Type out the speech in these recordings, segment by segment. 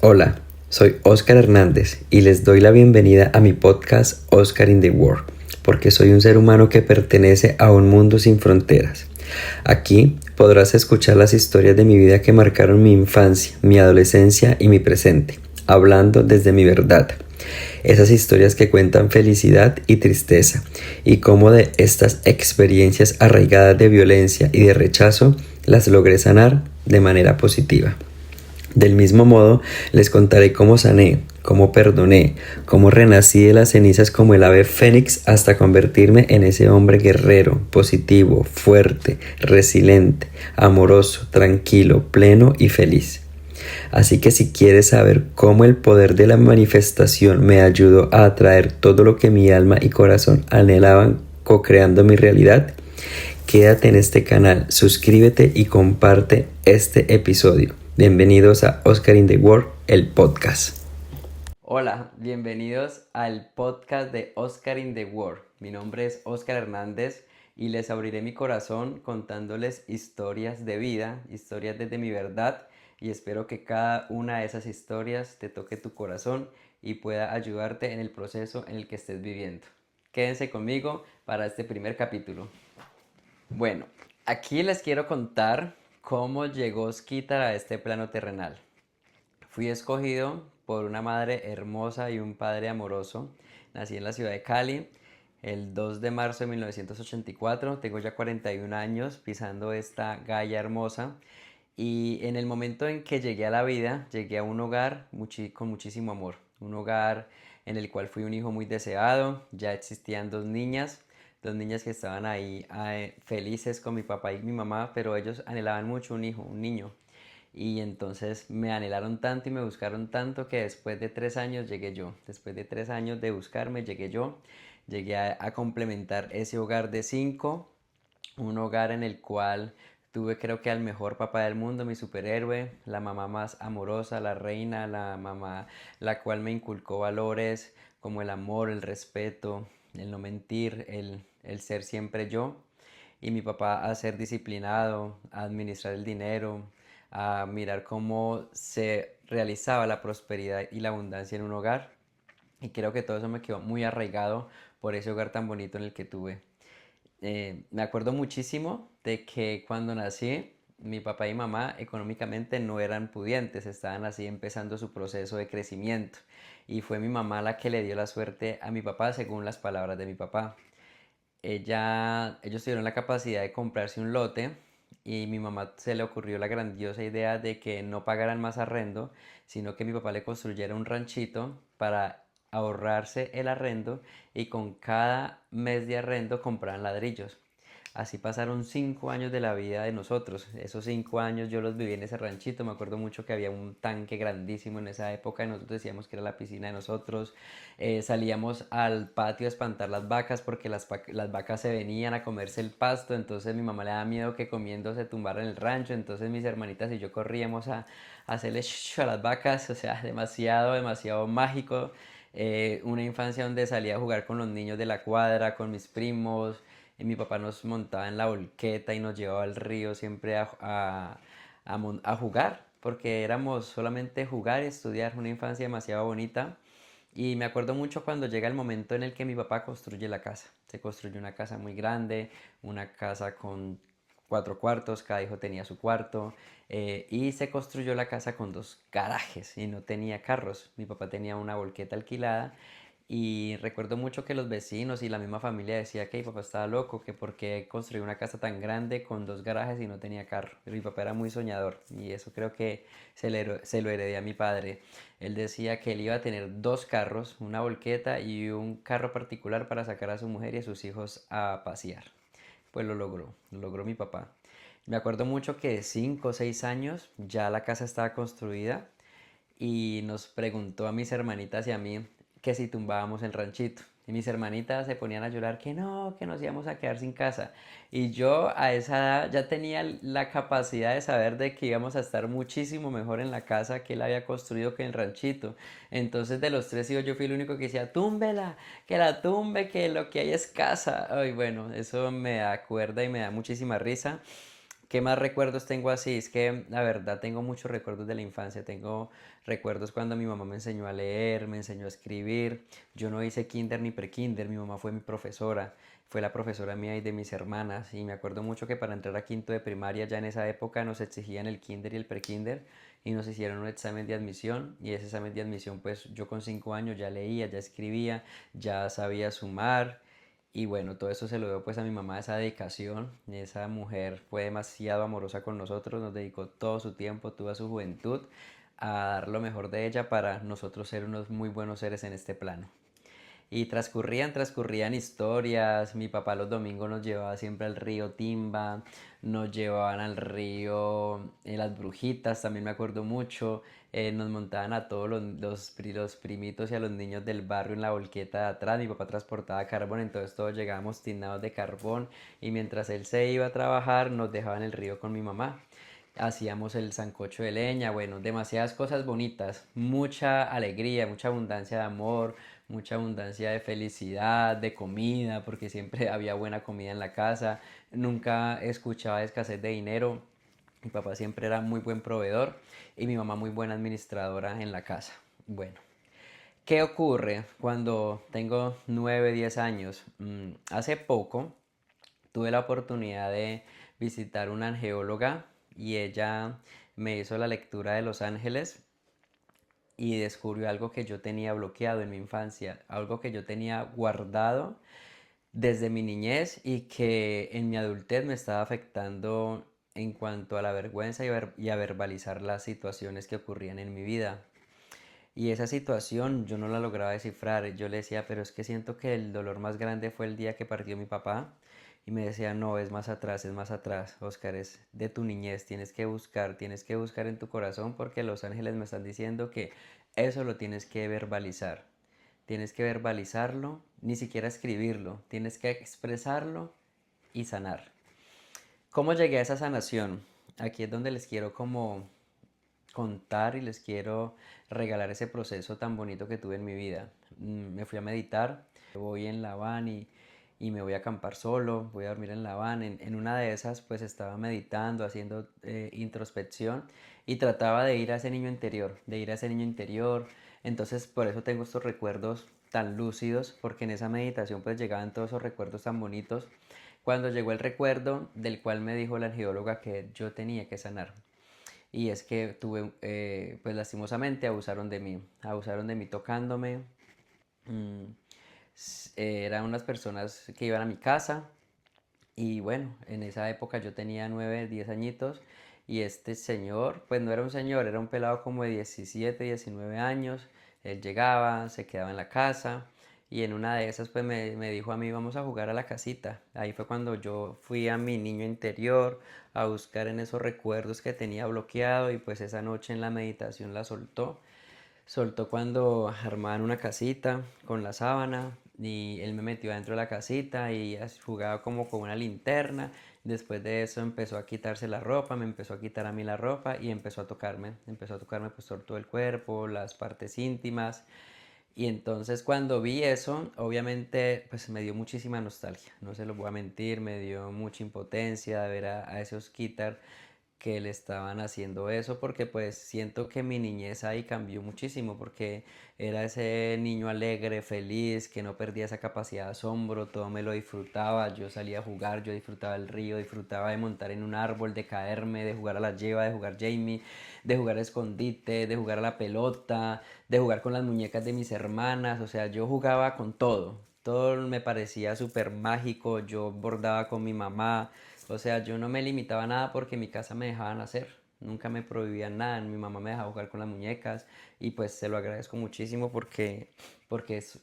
Hola, soy Óscar Hernández y les doy la bienvenida a mi podcast Oscar in the World, porque soy un ser humano que pertenece a un mundo sin fronteras. Aquí podrás escuchar las historias de mi vida que marcaron mi infancia, mi adolescencia y mi presente, hablando desde mi verdad. Esas historias que cuentan felicidad y tristeza, y cómo de estas experiencias arraigadas de violencia y de rechazo las logré sanar de manera positiva. Del mismo modo, les contaré cómo sané, cómo perdoné, cómo renací de las cenizas como el ave fénix hasta convertirme en ese hombre guerrero, positivo, fuerte, resiliente, amoroso, tranquilo, pleno y feliz. Así que si quieres saber cómo el poder de la manifestación me ayudó a atraer todo lo que mi alma y corazón anhelaban, co-creando mi realidad, quédate en este canal, suscríbete y comparte este episodio. Bienvenidos a Oscar in the World, el podcast. Hola, bienvenidos al podcast de Oscar in the World. Mi nombre es Óscar Hernández y les abriré mi corazón contándoles historias de vida, historias desde mi verdad, y espero que cada una de esas historias te toque tu corazón y pueda ayudarte en el proceso en el que estés viviendo. Quédense conmigo para este primer capítulo. Bueno, aquí les quiero contar cómo llegó Skítar a este plano terrenal. Fui escogido por una madre hermosa y un padre amoroso. Nací en la ciudad de Cali el 2 de marzo de 1984. Tengo ya 41 años pisando esta Gaia hermosa. Y en el momento en que llegué a la vida, llegué a un hogar con muchísimo amor. Un hogar en el cual fui un hijo muy deseado. Ya existían dos niñas que estaban ahí felices con mi papá y mi mamá, pero ellos anhelaban mucho un hijo, un niño. Y entonces me anhelaron tanto y me buscaron tanto que después de 3 años llegué yo. Después de 3 años de buscarme llegué yo. Llegué a complementar ese hogar de cinco. Un hogar en el cual tuve creo que al mejor papá del mundo, mi superhéroe, la mamá más amorosa, la reina, la mamá la cual me inculcó valores como el amor, el respeto, el no mentir, el ser siempre yo. Y mi papá a ser disciplinado, a administrar el dinero, a mirar cómo se realizaba la prosperidad y la abundancia en un hogar. Y creo que todo eso me quedó muy arraigado por ese hogar tan bonito en el que tuve. Me acuerdo muchísimo de que cuando nací, mi papá y mamá económicamente no eran pudientes, estaban así empezando su proceso de crecimiento. Y fue mi mamá la que le dio la suerte a mi papá, según las palabras de mi papá. Ellos tuvieron la capacidad de comprarse un lote y mi mamá se le ocurrió la grandiosa idea de que no pagaran más arrendo, sino que mi papá le construyera un ranchito para ahorrarse el arrendo y con cada mes de arrendo compraran ladrillos. Así pasaron 5 años de la vida de nosotros. Esos 5 años yo los viví en ese ranchito. Me acuerdo mucho que había un tanque grandísimo en esa época y nosotros decíamos que era la piscina de nosotros. Salíamos al patio a espantar las vacas porque las vacas se venían a comerse el pasto. Entonces mi mamá le daba miedo que comiendo se tumbaran el rancho. Entonces mis hermanitas y yo corríamos a hacerle shh a las vacas. O sea, demasiado, demasiado mágico. Una infancia donde salía a jugar con los niños de la cuadra, con mis primos. Y mi papá nos montaba en la volqueta y nos llevaba al río siempre a jugar, porque éramos solamente jugar y estudiar, una infancia demasiado bonita. Y me acuerdo mucho cuando llega el momento en el que mi papá construye la casa. Se construyó una casa muy grande, una casa con 4 cuartos, cada hijo tenía su cuarto, y se construyó la casa con dos garajes y no tenía carros. Mi papá tenía una volqueta alquilada y recuerdo mucho que los vecinos y la misma familia decía que mi papá estaba loco, que por qué construir una casa tan grande con dos garajes y no tenía carro. Pero mi papá era muy soñador y eso creo que se lo heredé a mi padre. Él decía que él iba a tener dos carros, una volqueta y un carro particular para sacar a su mujer y a sus hijos a pasear. Pues lo logró mi papá. Me acuerdo mucho que 5 o 6 años ya la casa estaba construida y nos preguntó a mis hermanitas y a mí que si tumbábamos el ranchito. Y mis hermanitas se ponían a llorar que no, que nos íbamos a quedar sin casa. Y yo a esa edad ya tenía la capacidad de saber de que íbamos a estar muchísimo mejor en la casa que él había construido que en el ranchito. Entonces de los tres hijos yo fui el único que decía, túmbela, que la tumbe, que lo que hay es casa. Ay, bueno, eso me da cuerda y me da muchísima risa ¿Qué más recuerdos tengo así? Es que la verdad tengo muchos recuerdos de la infancia. Tengo recuerdos cuando mi mamá me enseñó a leer, me enseñó a escribir. Yo no hice kinder ni pre-kinder, mi mamá fue mi profesora. Fue la profesora mía y de mis hermanas. Y me acuerdo mucho que para entrar a quinto de primaria ya en esa época nos exigían el kinder y el pre-kinder y nos hicieron un examen de admisión. Y ese examen de admisión pues yo con 5 años ya leía, ya escribía, ya sabía sumar. Y bueno, todo eso se lo debo pues a mi mamá, esa dedicación. Esa mujer fue demasiado amorosa con nosotros, nos dedicó todo su tiempo, toda su juventud a dar lo mejor de ella para nosotros ser unos muy buenos seres en este plano. Y transcurrían historias. Mi papá los domingos nos llevaba siempre al río Timba, nos llevaban al río Las Brujitas, también me acuerdo mucho. Nos montaban a todos los primitos y a los niños del barrio en la volqueta de atrás. Mi papá transportaba carbón, entonces todos llegábamos tinados de carbón. Y mientras él se iba a trabajar, nos dejaba en el río con mi mamá. Hacíamos el sancocho de leña, bueno, demasiadas cosas bonitas, mucha alegría, mucha abundancia de amor, mucha abundancia de felicidad, de comida, porque siempre había buena comida en la casa, nunca escuchaba escasez de dinero. Mi papá siempre era muy buen proveedor y mi mamá muy buena administradora en la casa. Bueno, ¿qué ocurre cuando tengo 9 10 años? Hace poco tuve la oportunidad de visitar una angeóloga y ella me hizo la lectura de los ángeles y descubrió algo que yo tenía bloqueado en mi infancia, algo que yo tenía guardado desde mi niñez y que en mi adultez me estaba afectando en cuanto a la vergüenza y a verbalizar las situaciones que ocurrían en mi vida. Y esa situación yo no la lograba descifrar. Yo le decía, pero es que siento que el dolor más grande fue el día que partió mi papá. Y me decía, no, es más atrás, Oscar, es de tu niñez, tienes que buscar en tu corazón porque los ángeles me están diciendo que eso lo tienes que verbalizar. Tienes que verbalizarlo, ni siquiera escribirlo, tienes que expresarlo y sanar. ¿Cómo llegué a esa sanación? Aquí es donde les quiero como contar y les quiero regalar ese proceso tan bonito que tuve en mi vida. Me fui a meditar, voy en la van y me voy a acampar solo, voy a dormir en la van. En una de esas pues estaba meditando, haciendo introspección y trataba de ir a ese niño interior, de ir a ese niño interior. Entonces por eso tengo estos recuerdos tan lúcidos, porque en esa meditación pues llegaban todos esos recuerdos tan bonitos. Cuando llegó el recuerdo del cual me dijo la angióloga que yo tenía que sanar, y es que tuve, pues lastimosamente abusaron de mí tocándome. Mm, Eran unas personas que iban a mi casa y bueno, en esa época yo tenía 9 10 añitos y este señor, pues no era un señor, era un pelado como de 17 19 años. Él llegaba, se quedaba en la casa y en una de esas pues me dijo a mí vamos a jugar a la casita. Ahí fue cuando yo fui a mi niño interior a buscar en esos recuerdos que tenía bloqueado y pues esa noche en la meditación la soltó. Soltó cuando armaban una casita con la sábana y él me metió dentro de la casita y jugaba como con una linterna. Después de eso empezó a quitarse la ropa, me empezó a quitar a mí la ropa y empezó a tocarme pues por todo el cuerpo, las partes íntimas. Y entonces cuando vi eso, obviamente pues me dio muchísima nostalgia, no se lo voy a mentir, me dio mucha impotencia de ver a esos Kitar que le estaban haciendo eso, porque pues siento que mi niñez ahí cambió muchísimo, porque era ese niño alegre, feliz, que no perdía esa capacidad de asombro, todo me lo disfrutaba, yo salía a jugar, yo disfrutaba del río, disfrutaba de montar en un árbol, de caerme, de jugar a la lleva, de jugar Jamie, de jugar a escondite, de jugar a la pelota, de jugar con las muñecas de mis hermanas, o sea, yo jugaba con todo. Todo me parecía súper mágico, yo bordaba con mi mamá, o sea, yo no me limitaba a nada porque en mi casa me dejaban hacer, nunca me prohibían nada, mi mamá me dejaba jugar con las muñecas y pues se lo agradezco muchísimo porque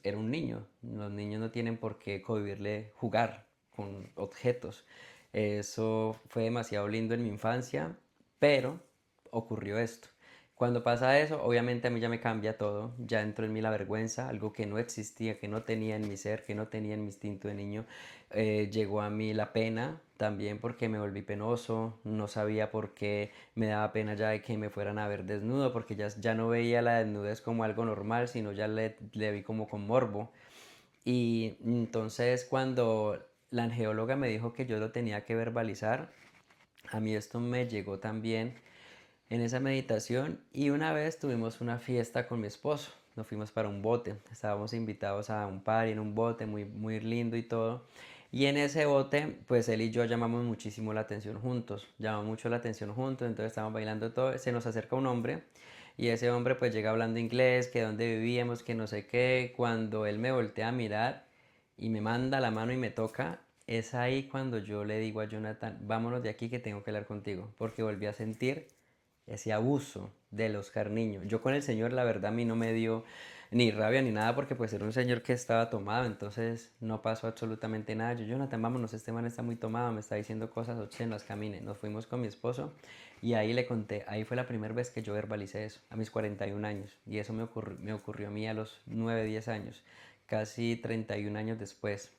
era un niño, los niños no tienen por qué cohibirle jugar con objetos. Eso fue demasiado lindo en mi infancia, pero ocurrió esto. Cuando pasa eso, obviamente a mí ya me cambia todo, ya entró en mí la vergüenza, algo que no existía, que no tenía en mi ser, que no tenía en mi instinto de niño. Llegó a mí la pena también porque me volví penoso, no sabía por qué me daba pena ya de que me fueran a ver desnudo, porque ya no veía la desnudez como algo normal, sino ya le vi como con morbo. Y entonces cuando la angeóloga me dijo que yo lo tenía que verbalizar, A mí esto me llegó también en esa meditación y una vez tuvimos una fiesta con mi esposo. Nos fuimos para un bote, estábamos invitados a un party en un bote muy, muy lindo y todo. Y en ese bote, pues él y yo llamamos muchísimo la atención juntos, llamamos mucho la atención juntos, entonces estábamos bailando todo, se nos acerca un hombre y ese hombre pues llega hablando inglés, que dónde vivíamos, que no sé qué, cuando él me voltea a mirar y me manda la mano y me toca, es ahí cuando yo le digo a Jonathan, vámonos de aquí que tengo que hablar contigo, porque volví a sentir ese abuso del Oscar Niño. Yo con el señor, la verdad, a mí no me dio ni rabia ni nada porque pues era un señor que estaba tomado, entonces no pasó absolutamente nada. Yo, Jonathan, vámonos, este man está muy tomado, me está diciendo cosas obscenas, camine. Nos fuimos con mi esposo y ahí le conté, ahí fue la primera vez que yo verbalicé eso, a mis 41 años. Y eso me ocurrió a mí a los 9 10 años, casi 31 años después.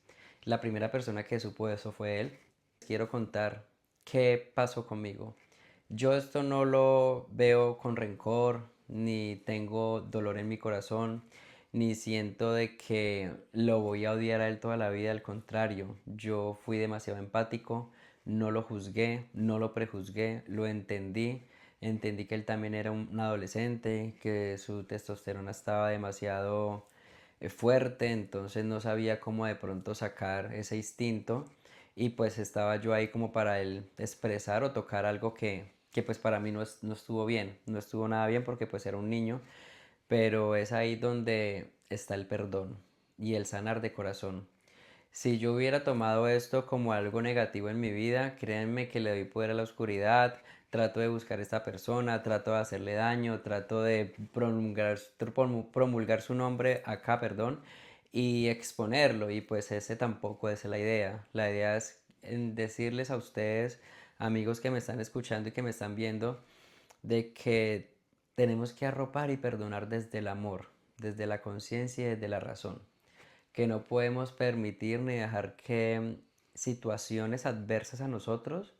La primera persona que supo eso fue él. Quiero contar qué pasó conmigo. Yo esto no lo veo con rencor, ni tengo dolor en mi corazón, ni siento de que lo voy a odiar a él toda la vida. Al contrario, yo fui demasiado empático, no lo juzgué, no lo prejuzgué, lo entendí. Entendí que él también era un adolescente, que su testosterona estaba demasiado fuerte, entonces no sabía cómo de pronto sacar ese instinto y pues estaba yo ahí como para él expresar o tocar algo que pues para mí no estuvo bien, no estuvo nada bien porque pues era un niño, pero es ahí donde está el perdón y el sanar de corazón. Si yo hubiera tomado esto como algo negativo en mi vida, créanme que le doy poder a la oscuridad, trato de buscar a esta persona, trato de hacerle daño, trato de promulgar su nombre acá, perdón, y exponerlo. Y pues ese tampoco es la idea. La idea es en decirles a ustedes, amigos que me están escuchando y que me están viendo, de que tenemos que arropar y perdonar desde el amor, desde la conciencia y desde la razón, que no podemos permitir ni dejar que situaciones adversas a nosotros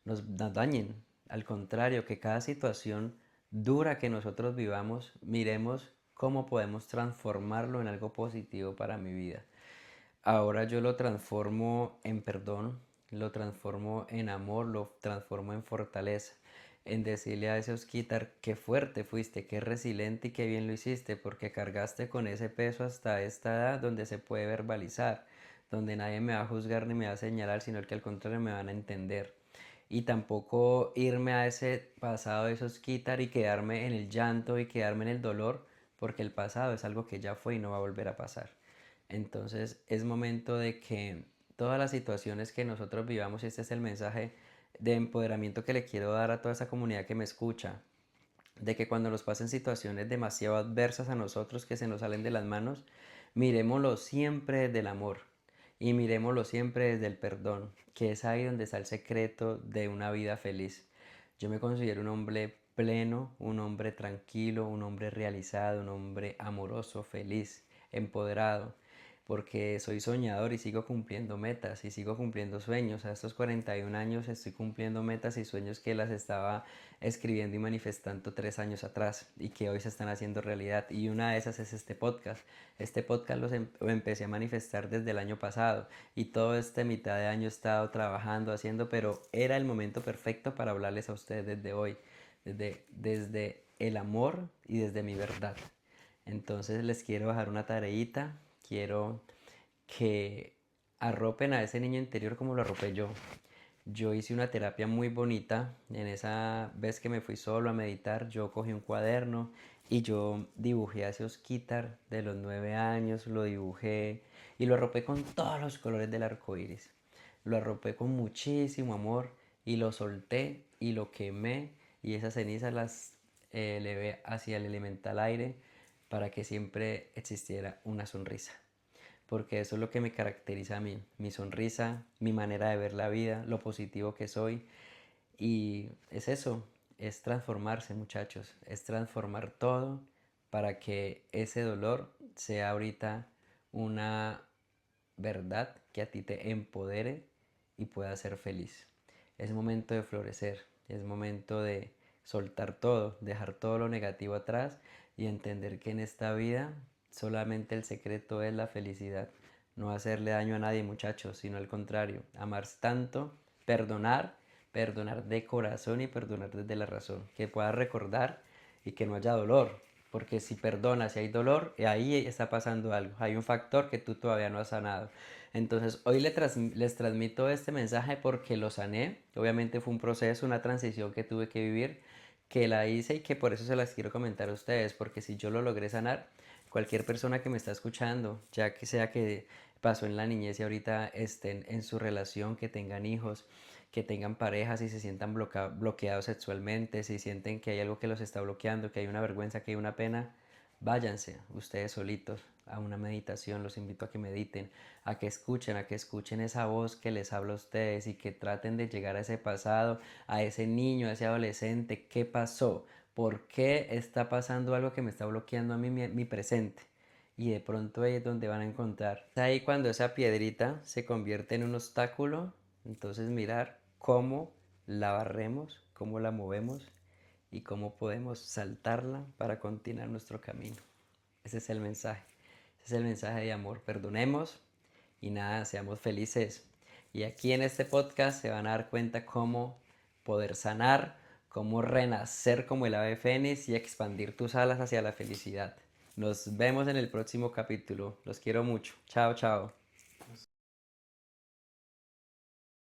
nos dañen. Al contrario, que cada situación dura que nosotros vivamos, miremos cómo podemos transformarlo en algo positivo para mi vida. Ahora yo lo transformo en perdón, lo transformo en amor, lo transformo en fortaleza, en decirle a ese Osquitar qué fuerte fuiste, qué resiliente y qué bien lo hiciste, porque cargaste con ese peso hasta esta edad donde se puede verbalizar, donde nadie me va a juzgar ni me va a señalar, sino que al contrario me van a entender. Y tampoco irme a ese pasado de esos Osquitar y quedarme en el llanto y quedarme en el dolor, porque el pasado es algo que ya fue y no va a volver a pasar. Entonces es momento de que todas las situaciones que nosotros vivamos, y este es el mensaje de empoderamiento que le quiero dar a toda esa comunidad que me escucha, de que cuando nos pasen situaciones demasiado adversas a nosotros que se nos salen de las manos, miremoslo siempre desde el amor y miremoslo siempre desde el perdón, que es ahí donde está el secreto de una vida feliz. Yo me considero un hombre pleno, un hombre tranquilo, un hombre realizado, un hombre amoroso, feliz, empoderado, porque soy soñador y sigo cumpliendo metas y sigo cumpliendo sueños. A estos 41 años estoy cumpliendo metas y sueños que las estaba escribiendo y manifestando 3 años atrás y que hoy se están haciendo realidad. Y una de esas es este podcast. Este podcast lo empecé a manifestar desde el año pasado y todo este mitad de año he estado trabajando, haciendo, pero era el momento perfecto para hablarles a ustedes desde hoy, desde el amor y desde mi verdad. Entonces les quiero bajar una tareita, quiero que arropen a ese niño interior como lo arropé yo. Yo hice una terapia muy bonita. En esa vez que me fui solo a meditar, yo cogí un cuaderno y yo dibujé a ese Osquitar de los 9 años, lo dibujé y lo arropé con todos los colores del arco iris. Lo arropé con muchísimo amor y lo solté y lo quemé y esas cenizas las elevé hacia el elemental aire para que siempre existiera una sonrisa, porque eso es lo que me caracteriza a mí, mi sonrisa, mi manera de ver la vida, lo positivo que soy. Y es eso, es transformarse, muchachos, es transformar todo para que ese dolor sea ahorita una verdad que a ti te empodere y puedas ser feliz. Es momento de florecer, es momento de soltar todo, dejar todo lo negativo atrás y entender que en esta vida solamente el secreto es la felicidad. No hacerle daño a nadie, muchachos, sino al contrario, amarse tanto, perdonar, perdonar de corazón y perdonar desde la razón, que puedas recordar y que no haya dolor, porque si perdonas y hay dolor, ahí está pasando algo, hay un factor que tú todavía no has sanado. Entonces hoy les transmito este mensaje porque lo sané, obviamente fue un proceso, una transición que tuve que vivir, que la hice y que por eso se las quiero comentar a ustedes, porque si yo lo logré sanar, cualquier persona que me está escuchando, ya que sea que pasó en la niñez y ahorita estén en su relación, que tengan hijos, que tengan parejas y se sientan bloqueados sexualmente, si sienten que hay algo que los está bloqueando, que hay una vergüenza, que hay una pena, váyanse ustedes solitos a una meditación, los invito a que mediten, a que escuchen esa voz que les habla a ustedes y que traten de llegar a ese pasado, a ese niño, a ese adolescente, ¿qué pasó? ¿Por qué está pasando algo que me está bloqueando a mí mi presente? Y de pronto ahí es donde van a encontrar. Ahí cuando esa piedrita se convierte en un obstáculo, entonces mirar cómo la barremos, cómo la movemos y cómo podemos saltarla para continuar nuestro camino. Ese es el mensaje. Ese es el mensaje de amor. Perdonemos y nada, seamos felices. Y aquí en este podcast se van a dar cuenta cómo poder sanar, cómo renacer como el ave fénix y expandir tus alas hacia la felicidad. Nos vemos en el próximo capítulo. Los quiero mucho. Chao, chao.